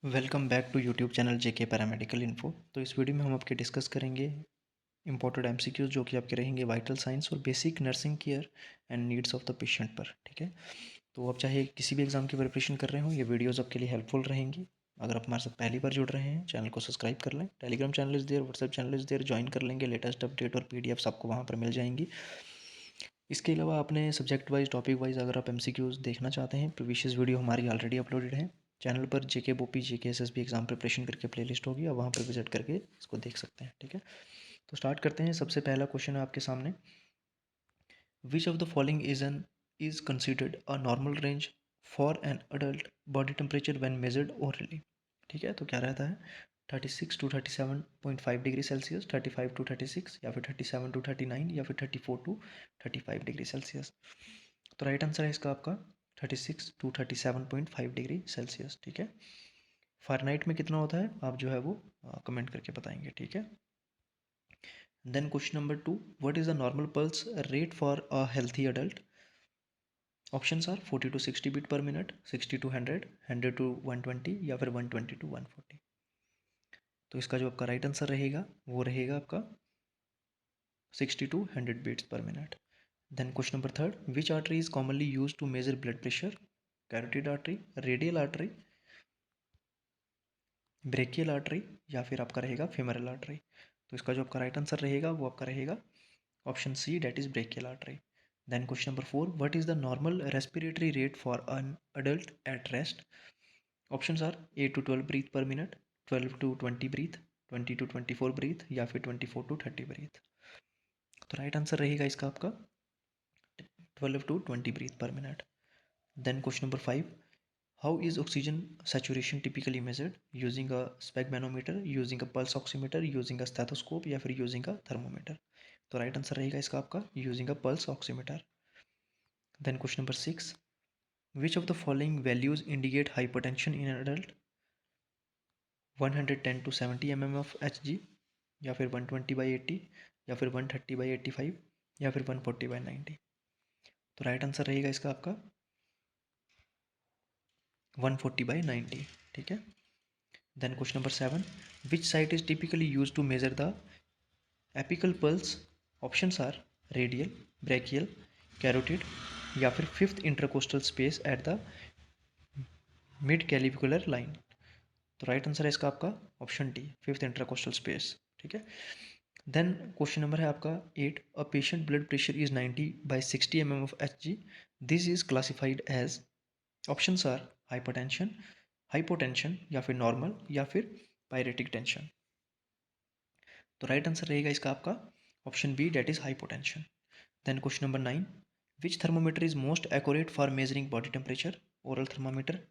Welcome back to YouTube channel JK paramedical info. तो इस video में हम आपके डिस्कस करेंगे इंपॉर्टेंट एमसीक्यूज जो कि आपके रहेंगे वाइटल साइंस और basic nursing care and needs of the patient पर। ठीक है, तो आप चाहे किसी भी एग्जाम की प्रिपरेशन कर रहे हो, ये वीडियोस आपके लिए हेल्पफुल रहेंगी। अगर आप हमारे साथ पहली बार जुड़ रहे हैं, चैनल को सब्सक्राइब कर लें। Telegram channel is there, WhatsApp channel is there, join कर लेंगे। लेटेस्ट अपडेट और पीडीएफ्स आपको वहाँ पर मिल जाएंगी। इसके अलावा अपने सब्जेक्ट वाइज टॉपिक वाइज अगर आप एमसीक्यूज देखना चाहते हैं, प्रीवियस वीडियो हमारी ऑलरेडी अपलोडेड है चैनल पर। जेके बोपी जेके एसएसबी एग्जाम प्रिपरेशन करके प्लेलिस्ट होगी, आप वहाँ पर विजिट करके इसको देख सकते हैं। ठीक है, तो स्टार्ट करते हैं। सबसे पहला क्वेश्चन है आपके सामने, विच of the following is considered a normal range for an adult body temperature when measured orally. ठीक है, तो क्या रहता है 36 to 37.5 डिग्री सेल्सियस, 35 to 36, या फिर 37 to 39, या फिर 34 to 35 डिग्री सेल्सियस। तो राइट आंसर है इसका आपका 36 to 37.5 डिग्री सेल्सियस। ठीक है, फ़ारेनहाइट में कितना होता है आप जो है वो कमेंट करके बताएंगे। ठीक है, then question number 2, what is the normal pulse rate for a healthy adult. Options are 40 to 60 beat per minute, 60 to 100, 100 to 120, या फिर 120 to 140। तो इसका जो आपका राइट आंसर रहेगा वो रहेगा आपका 60 to 100 beats per minute. Then question number 3, which artery is commonly use to measure blood pressure. Carotid artery, radial artery, brachial artery, या फिर आपका रहेगा फेमरल आर्टरी। तो इसका जो आपका राइट आंसर रहेगा वो आपका रहेगा option C, that is brachial artery. Then question number 4, what is the normal respiratory rate for an adult at rest. Options are 8 to 12 breath per minute, 12 to 20 breath, 20 to 24 breath, या फिर 24 to 30 breath. तो right answer रहेगा इसका आपका 12 to 20 breath per minute. Then question number 5, how is oxygen saturation typically measured, using a sphygmomanometer, using a pulse oximeter, using a stethoscope, या फिर using a thermometer. तो right answer रहेगा इसका आपका using a pulse oximeter. Then question number 6, which of the following values indicate hypertension in an adult. 110 to 70 mm of H G, या फिर 120/80, या फिर 130/85, या फिर 140/90। तो राइट आंसर रहेगा इसका आपका 140/90। ठीक है, then question number 7, which site is typically use to measure the apical pulse. Options are radial, brachial, carotid, या फिर fifth intercostal space at the mid clavicular line. तो राइट आंसर है इसका आपका option D, fifth intercostal space. ठीक है, then question number है आपका 8, a patient blood pressure is 90/60 mm of H G, this is classified as. Options are hypertension, hypotension, या फिर नॉर्मल, या फिर पायरेटिक टेंशन। तो राइट आंसर रहेगा इसका आपका option B, that is hypotension. Then question number 9, which thermometer is most accurate for measuring body temperature. Oral thermometer,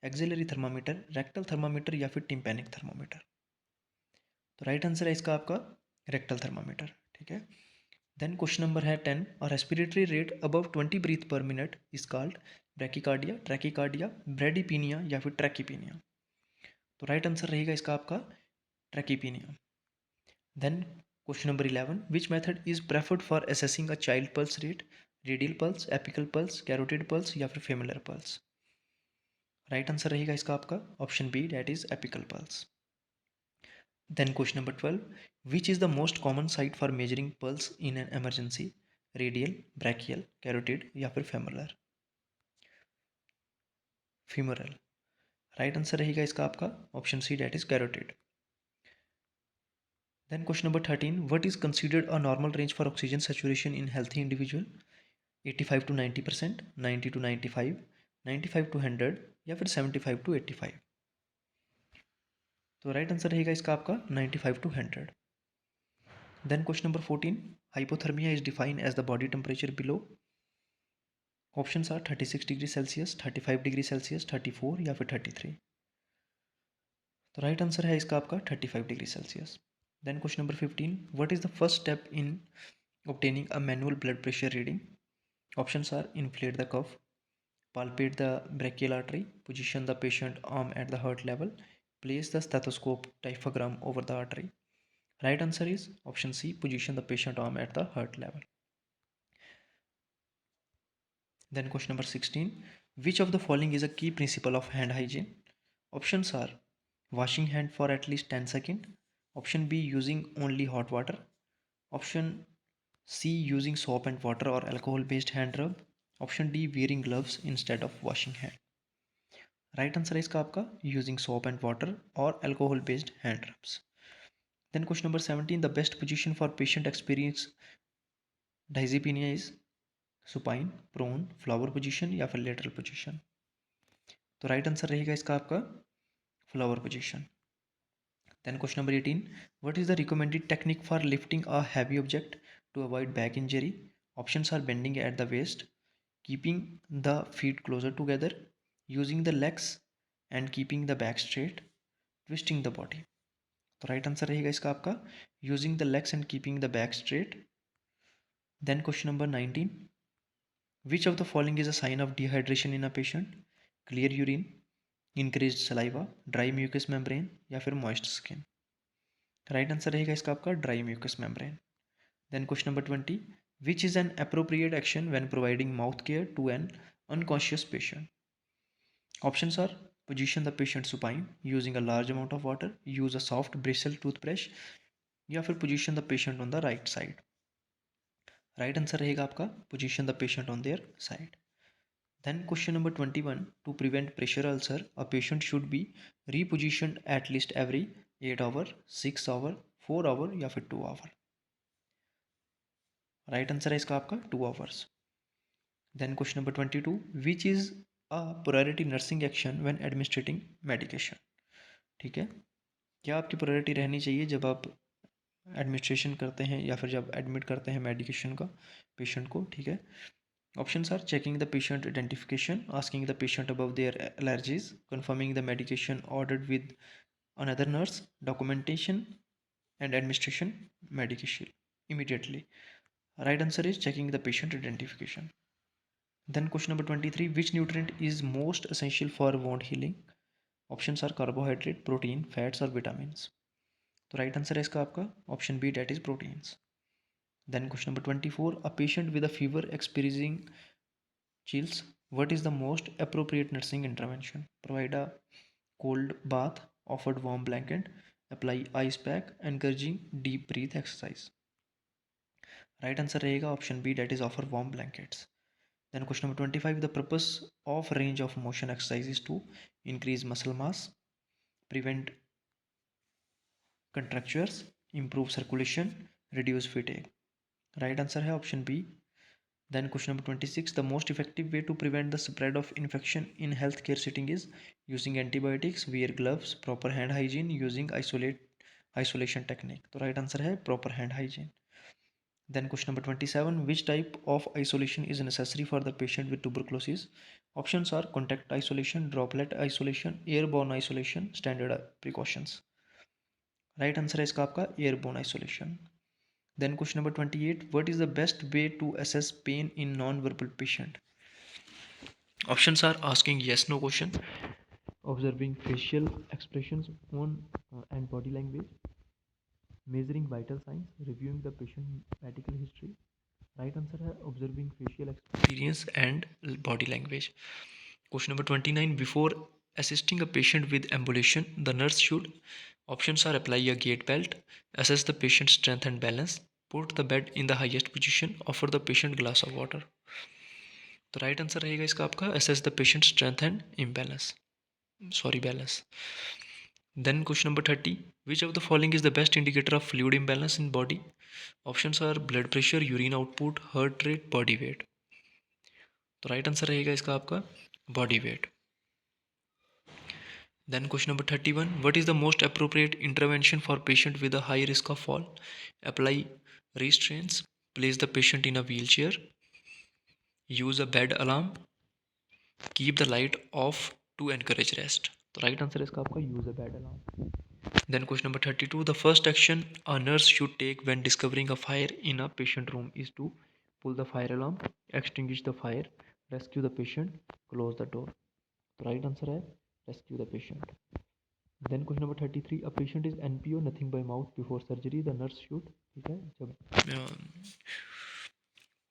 axillary thermometer, rectal thermometer, या फिर टिम्पैनिक थर्मामीटर। तो राइट आंसर है इसका आपका रेक्टल थर्मामीटर। ठीक है, देन क्वेश्चन नंबर है 10, और respiratory rate above 20 breath per minute is called bradycardia, tachycardia, bradypnea, या फिर ट्रैकिपीनिया। तो राइट आंसर रहेगा इसका आपका tachypnea. Then question number 11, which method is preferred for assessing a child pulse rate. Radial pulse, apical pulse, carotid pulse, या फिर femoral pulse. Right answer रहेगा इसका आपका option B, that is apical pulse. Then question number 12, which is the most common site for measuring pulse in an emergency. Radial, brachial, carotid, या फिर femoral. Femoral. Right answer रहेगा इसका आपका option C, that is carotid. Then question number 13, what is considered a normal range for oxygen saturation in healthy individual. 85 to 90%, 90 to 95, 95 to 100, या फिर 75 to 85। तो right answer रहेगा इसका आपका 95 to 100। Then question number 14, hypothermia is defined as the body temperature below. Options are 36 degree Celsius, 35 degree Celsius, 34, या फिर 33। तो right answer है इसका आपका 35 degree Celsius. Then question number 15, what is the first step in obtaining a manual blood pressure reading. Options are inflate the cuff, palpate the brachial artery, position the patient arm at the heart level, place the stethoscope diaphragm over the artery. Right answer is option C, position the patient arm at the heart level. Then question number 16, which of the following is a key principle of hand hygiene. Options are washing hand for at least 10 seconds. Option B, using only hot water. Option C, using soap and water or alcohol based hand rub. Option D, wearing gloves instead of washing hand. Right answer है इसका आपका using soap and water और alcohol based hand rubs. Then question number 17, the best position for patient experience dyspnea is supine, prone, Fowler position या फिर lateral position. तो right answer रहेगा इसका आपका Fowler position. Then question number 18, what is the recommended technique for lifting a heavy object to avoid back injury. Options are bending at the waste, keeping the feet closer together, using the legs and keeping the back straight, twisting the body. तो right answer रहेगा इसका आपका using the legs and keeping the back straight. Then question number 19, which of the following is a sign of dehydration in a patient. Clear urine, increased saliva, dry mucous membrane या फिर moist skin. Right answer रहेगा इसका आपका dry mucous membrane. Then question number 20, which is an appropriate action when providing mouth care to an unconscious patient. Options are position the patient supine, using a large amount of water, use a soft bristle toothbrush या फिर position the patient on the right side. Right answer रहेगा आपका position the patient on their side. Then question number 21, to prevent pressure ulcer, a patient should be repositioned at least every 8 hour, 6 hour, 4 hour या फिर 2 hour. Right answer है इसका आपका 2 hours. Then question number 22, which is a priority nursing action when administering medication. ठीक है, क्या आपकी priority रहनी चाहिए जब आप एडमिनिस्ट्रेशन करते हैं या फिर जब एडमिट करते हैं मेडिकेशन का पेशेंट को. ठीक है, options are checking the patient identification, asking the patient about their allergies, confirming the medication ordered with another nurse, documentation and administration medication immediately. Right answer is checking the patient identification. Then question number 23, which nutrient is most essential for wound healing. Options are carbohydrate, protein, fats or vitamins. तो right answer है इसका आपका option B, that is proteins. Then question number 24, a patient with a fever experiencing chills, what is the most appropriate nursing intervention. Provide a cold bath, offered warm blanket, apply ice pack, encouraging deep breath exercise. Right answer रहेगा option B, that is offer warm blankets. Then question number 25, the purpose of range of motion exercise is to increase muscle mass, prevent contractures, improve circulation, reduce fatigue. Right answer है option B. Then question number 26, the most effective way to prevent the spread of infection in healthcare setting is using antibiotics, wear gloves, proper hand hygiene, using isolation technique. तो right answer है proper hand hygiene. Then question number 27, which type of isolation is necessary for the patient with tuberculosis. Options are contact isolation, droplet isolation, airborne isolation, standard precautions. Right answer है इसका आपका airborne isolation. Then question number 28, what is the best way to assess pain in non-verbal patient. Options are asking yes no question, observing facial expressions on and body language, measuring vital signs, reviewing the patient medical history. Right answer है observing facial experience and body language. Question number 29, before assisting a patient with ambulation the nurse should. Options are apply a gait belt, assess the patient strength and balance, put the bed in the highest position, offer the patient glass of water. तो right answer रहेगा इसका आपका assess the patient strength and imbalance, balance. Then question number 30, which of the following is the best indicator of fluid imbalance in body. Options are blood pressure, urine output, heart rate, body weight. तो right answer रहेगा इसका आपका body weight. Then question number 31, what is the most appropriate intervention for patient with a high risk of fall. Apply restraints, place the patient in a wheelchair, use a bed alarm, keep the light off to encourage rest. तो right answer इसका आपका use a bed alarm. Then question number 32, the first action a nurse should take when discovering a fire in a patient room is to pull the fire alarm, extinguish the fire, rescue the patient, close the door. तो right answer है rescue the patient. Then question number 33, a patient is NPO, nothing by mouth, before surgery the nurse should. ठीक है, जब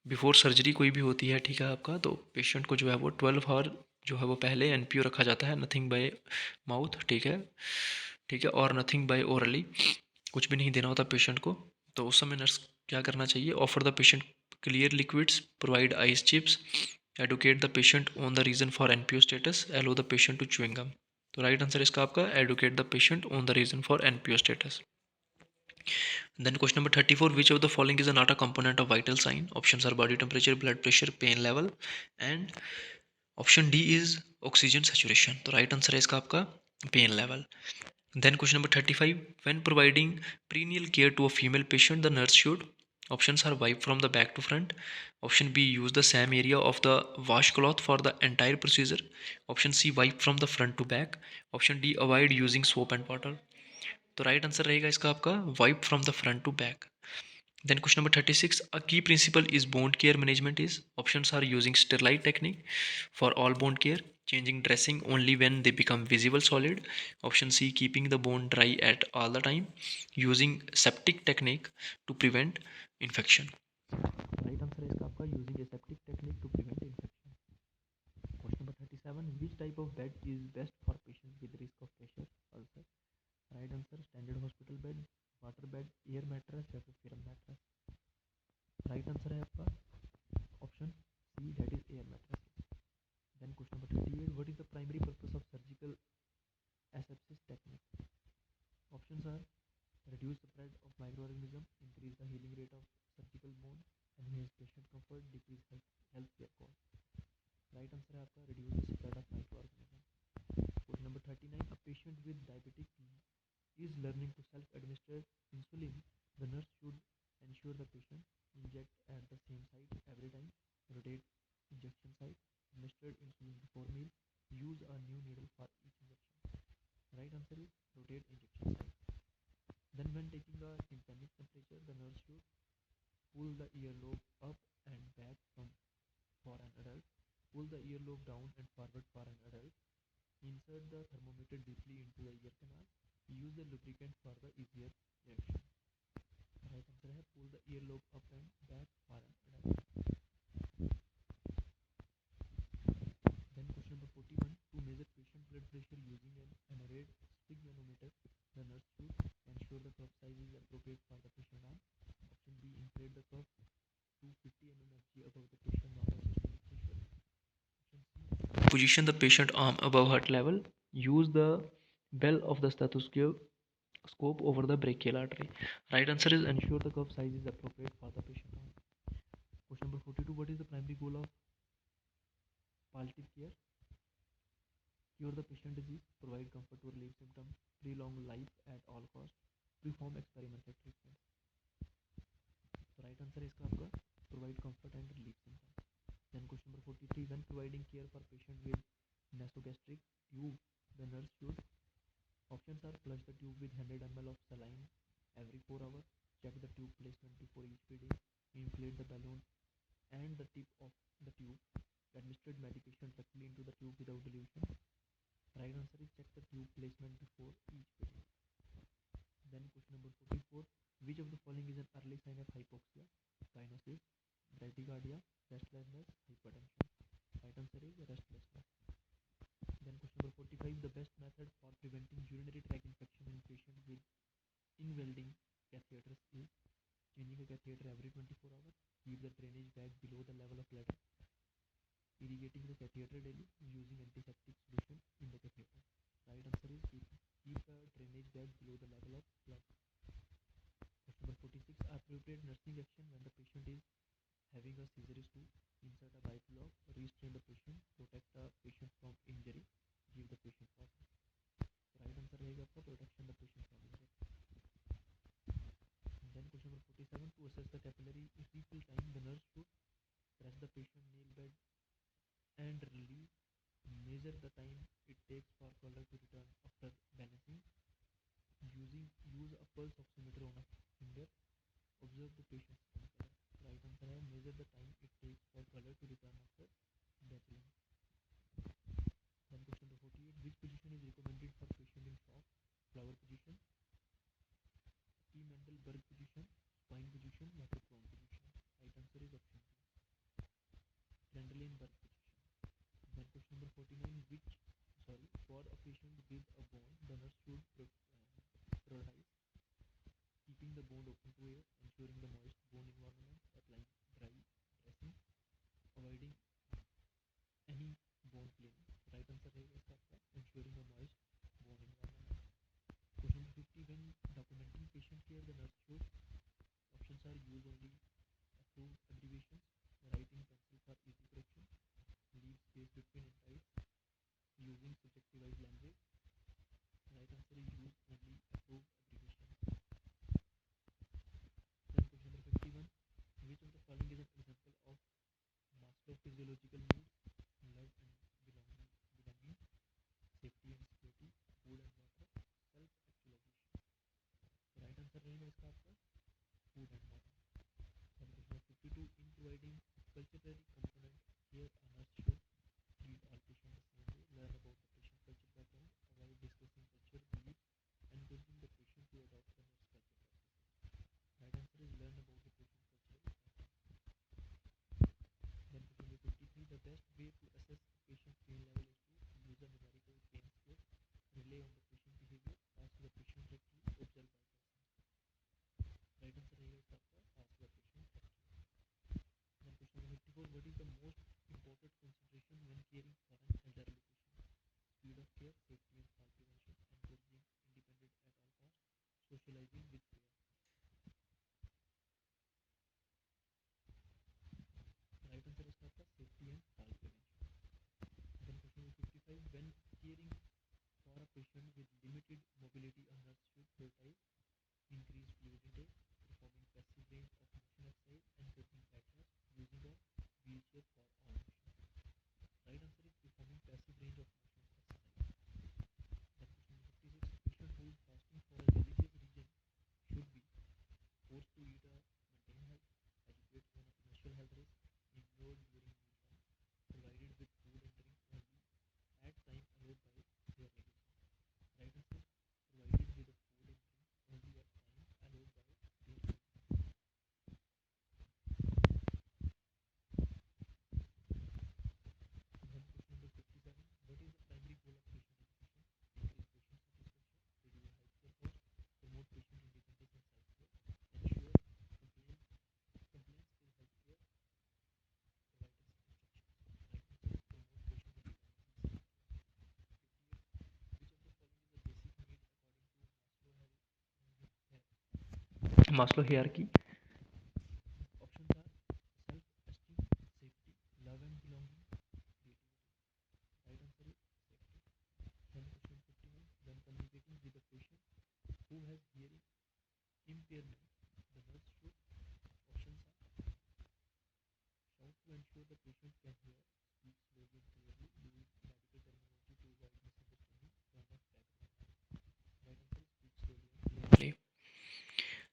before surgery कोई भी होती है, ठीक है आपका, तो पेशेंट को जो है वो 12 आवर जो है वो पहले NPO रखा जाता है, नथिंग बाय माउथ. ठीक है, ठीक है, और नथिंग बाय ओरली, कुछ भी नहीं देना होता पेशेंट को। तो उस समय नर्स क्या करना चाहिए? Offer the patient clear liquids, provide ice chips, educate the patient on the reason for NPO status, allow the patient to chewing gum. तो राइट आंसर इसका आपका educate the patient on the reason for NPO status. Then question number 34, which of the following is not a component of vital sign? Options are body temperature, blood pressure, pain level, and option D is oxygen saturation. तो right answer है इसका आपका pain level. Then question number 35, when providing prenatal care to a female patient, the nurse should, options are wipe from the back to front, option B use the same area of the washcloth for the entire procedure, option C wipe from the front to back, option D avoid using soap and water. तो right answer रहेगा इसका आपका wipe from the front to back. Then question number 36, a key principle is bone care management is, options are using sterilite technique for all bone care, changing dressing only when they become visible solid, option C keeping the bone dry at all the time, using septic technique to prevent infection. Right answer है इसका आपका using aseptic technique to prevent infection. Question number 37, which type of bed is best for patients with risk of pressure ulcer? Right answer standard hospital bed, water bed, air mattress या फिर film mattress. Right answer है आपका option C, that is air mattress. Then question number 38, what is the primary purpose of surgical asepsis technique? Options are reduce spread of microorganism, increase the healing rate of surgical wound, enhance patient comfort, decrease healthcare cost. Right answer है आपका reduce the spread of microorganism. Question number 39, a patient with diabetic is learning to self-administer insulin, the nurse should ensure the patient inject at the same site every time, rotate injection site, administer insulin before meal, use a new needle for each injection. Right answer is rotate injection site. Then when taking a tympanic temperature, the nurse should pull the earlobe up and back for an adult, pull the earlobe down and forward for an adult, insert the thermometer deeply into the ear canal, use the lubricant for the easier reaction. Right answer है pull the earlobe up and back for an adult. Then question number 41, to measure patient blood pressure using an infrared sphygmomanometer, the nurse should ensure the cuff size is appropriate for the patient arm. Option B, inflate the cuff to 50 mmHg above the patient normal systolic pressure. Option C, position the patient arm above heart level. Use the bell of the stethoscope over the brachial artery. Right answer is ensure the cuff size is appropriate for the patient arm. Question number 42, what is the primary goal of palliative care? Cure the patient disease, provide comfort to relieve symptoms, prolong life at all costs, perform experimental treatment. The right answer is आपका provide comfort and relieve symptoms. Then question number 43, when providing care for patient with nasogastric tube, the nurse should, options are flush the tube with 100 ml of saline every 4 hours, check the tube placement before each feeding, inflate the balloon and the tip of the tube, administered medication directly into the tube without dilution. Right answer is check the tube placement before each feeding. Then question number 44, which of the following is an early sign of hypoxia? Cyanosis, bradycardia, restlessness, hypertension. Right answer is restlessness. Then question number 45, the best method for preventing urinary tract infection in patients with inwelding catheters is changing a catheter every 24 hours, keep the drainage bag below the level of bladder, irrigating the catheter daily, using antiseptic solution in the catheter. Right answer is keep the drainage bag below the level of blood. Question number 46, appropriate nursing action when the patient is having a seizure is to insert a bite block, restrain the patient, protect the patient from injury, give the patient water. Right answer रहेगा आपका protection the patient from injury. Then question number 47, to assess the capillary refill time, the nurse should press the patient nail bed and release, measure the time it takes for color to return after balancing, use a pulse oximeter on a finger, observe the patient's skin color. Right answer है measure the time it takes for color to return after balancing. Then question number 48, which position is recommended for patient in shock? Flower position, T. Mendelberg position, spine position, या फिर prone position. Right answer is option B, Trendelenburg position. Then question number 49, for a patient with a bone, the nurse should bone open to air, ensuring the moist bone environment, applying dry dressing, avoiding any bone cleaning. Right answer रहेगा इसका आपका ensuring a moist bone environment. Question number 50, when documenting patient care, the nurse should, options are use only approved abbreviations, write in pencil for easy correction, leave space between entities, using subjectivized language. Right answer is use only approved abbreviations. Then question number 51, which of the following is an example of Maslow physiological needs: love and belonging, safety and security, food and water, self-actualization. Right answer रहेगा इसका आपका food and water. Then question number 52, in providing culturally component here, a nurse should treat all patients the same way, learn about the patient culture background, avoid discussing culture beliefs, encouraging the patient to adopt the nurse culture practices. Right answer is learn about the patient culture background. Then question number 53, the best way to assess a patient's pain level is to use a numerical pain scale, rely on the patient behavior, ask the patient directly, observe by person. Right answer रहेगा इसका आपका ask the patient directly. Then question number 54, what is the most important consideration when caring for an elderly patient? Speed of care, safety and fall prevention, encouraging independence at all costs, socializing with care. Right answer is आपका safety and fall prevention. Then question number 55, when caring for a patient with limited mobility, a nurse should prioritize increased fluid intake, performing passive range of motion exercise, encouraging bed rest, using a wheelchair for all motion. Right answer is performing passive range of motion exercise. Then question number 56, a patient who is fasting for a religious reason should be forced to eat or maintain health, educate on a potential health risk, ignored during mealtime, provided with food and drink only at time allowed by their religion. Right answer is provided with the food and drink only at time allowed by their religion. Then question number 57, what is the primary goal of patient education? Increase patient satisfaction, reduce healthcare costs, promote patient independence and self-care, ensure compliance with healthcare providers instructions. Right answer is promote patient independence and self-care. 58, which of the following is a basic need according to Maslow hierarchy? Options are self-esteem, safety, love and belonging, creativity. Right answer is safety. Then question 51, when communicating with a patient who has hearing impairment, the nurse should, options are shout to ensure the patient can hear, speak slowly and clearly, use medical terminology to avoid misunderstanding, turn off background noise. Right answer is speak slowly and clearly.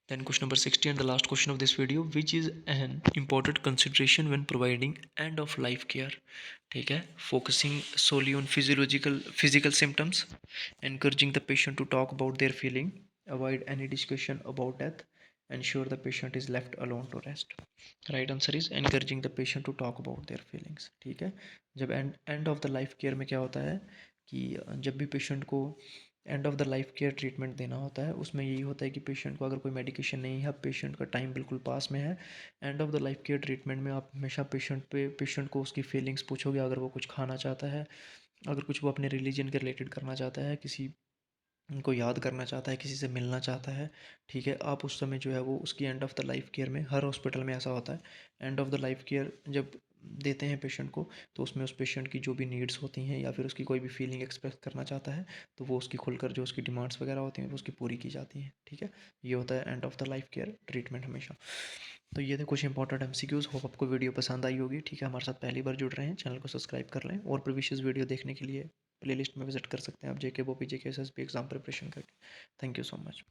Then question number 60 and the last question of this video, which is an important consideration when providing end of life care? ठीक है, focusing solely on physical symptoms, encouraging the patient to talk about their feeling, avoid any discussion about death, ensure the patient is left alone to rest. Right answer is encouraging the patient to talk about their feelings. ठीक है, जब end of the life care में क्या होता है कि जब भी पेशेंट को end of the life care treatment देना होता है, उसमें यही होता है कि पेशेंट को अगर कोई मेडिकेशन नहीं है, पेशेंट का टाइम बिल्कुल पास में है, end of the life care treatment में आप हमेशा पेशेंट को उसकी फीलिंग्स पूछोगे, अगर वो कुछ खाना चाहता है, अगर कुछ वो अपने रिलीजन के रिलेटेड करना चाहता है, किसी को याद करना चाहता है, किसी से मिलना चाहता है, ठीक है, आप उस समय जो है वो उसकी end of the life care में, हर हॉस्पिटल में ऐसा होता है, end of the life care जब देते हैं पेशेंट को, तो उसमें उस पेशेंट की जो भी नीड्स होती हैं या फिर उसकी कोई भी फीलिंग एक्सप्रेस करना चाहता है, तो वो उसकी खुलकर जो उसकी डिमांड्स वगैरह होती हैं वो उसकी पूरी की जाती हैं। ठीक है, ये होता है end of the life care treatment हमेशा। तो ये थे कुछ इंपॉर्टेंट एमसीक्यूज़। होप आपको वीडियो पसंद आई होगी। ठीक है, हमारे साथ पहली बार जुड़ रहे हैं, चैनल को सब्सक्राइब कर लें, और प्रीवियस वीडियो देखने के लिए प्लेलिस्ट में विजिट कर सकते हैं आप, जेके बॉपी जेके एसएसबी एग्जाम प्रिपरेशन करके। Thank you so much.